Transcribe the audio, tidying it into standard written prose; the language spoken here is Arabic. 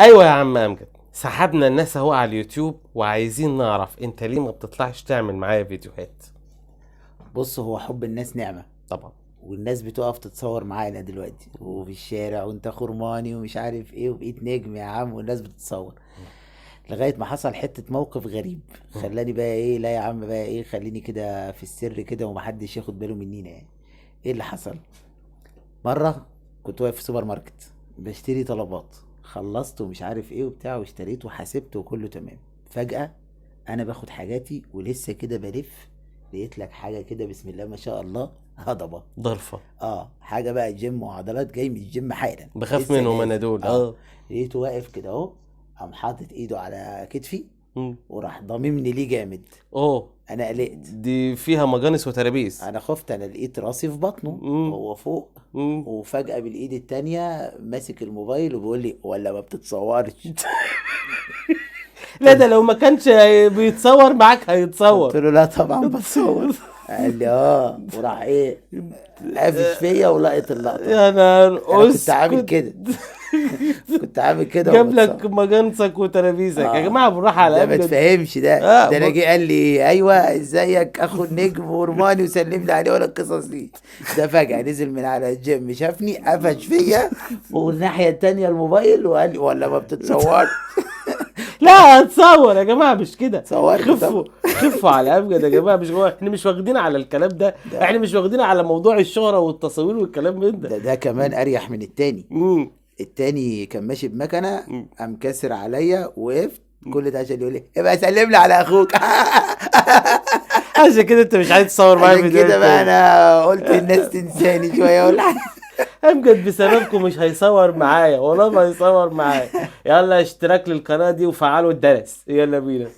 ايوه يا عم امجد، سحبنا الناس اهو على اليوتيوب وعايزين نعرف انت ليه ما بتطلعش تعمل معايا فيديوهات. بص، هو حب الناس نعمة، طبعا. والناس بتقف تتصور معانا دلوقتي وفي الشارع وانت خرماني ومش عارف ايه وبقيت نجم يا عم والناس بتتصور، لغاية ما حصل حتة موقف غريب خلاني بقى ايه، لا يا عم بقى ايه، خليني كده في السر كده ومحدش ياخد باله منينا يعني. ايه اللي حصل؟ مرة كنت واقف في سوبر ماركت بشتري طلبات، خلصت ومش عارف ايه وبتاع واشتريت وحاسبت وكله تمام. فجأة انا باخد حاجاتي ولسه كده بلف، لقيت لك حاجة كده بسم الله ما شاء الله، هضبة. ضرفة. حاجة بقى جيم وعضلات، جاي من الجيم حالا بخاف لسه منهم انا نازل. دول. اه. لقيته واقف كده اهو، قام حاطط ايده على كتفي مم. وراح ضاممني ليه جامد. اوه. انا قلقت، دي فيها مجانس وترابيس. انا خفت، انا لقيت راسي في بطنه مم. وهو فوق، مم. وفجأة بالايد التانية ماسك الموبايل وبيقول لي ولا ما بتتصورش. لا، ده لو ما كانش بيتصور معاك هيتصور. قلت له لا طبعا بتصور. قال لي وراح ايه، قافش فيا ولقيت اللقطة. يا نهار انا كنت عامل اسكت. كده، كنت عامل كده جاب لك وبتصور. مجانسك وترابيزك يا جماعه، بالراحه على ده ما امجد. تفهمش، ده اه ده انا جه قال لي ايوه ازيك اخو النجم ورماني وسلم لي عليه ولا القصص دي. ده فجأة نزل من على الجيم شافني قفش فيا والناحية التانية الموبايل وقال لي ولا ما بتتصور. لا هتصور يا جماعه، مش كده. صورت خفوا خفوا على امجد يا جماعه، مش احنا مش واخدين على الكلام ده. احنا مش واخدين على موضوع الشهره والتصاوير والكلام من ده. ده كمان اريح من التاني. مم. التاني كان ماشي بمكنة، مم. قام كاسر عليا، وقفت كل ده عشان يقول لي ابقى سلم لي على اخوك. عشان كده انت مش عايز تصور معايا عشان فيديو كده بقى تاني. انا قلت الناس تنساني شويه ولا حاجه. امجد بسببكم مش هيصور معايا، والله ما هيصور معايا. يلا اشتراك للقناه دي وفعلوا الجرس، يلا بينا.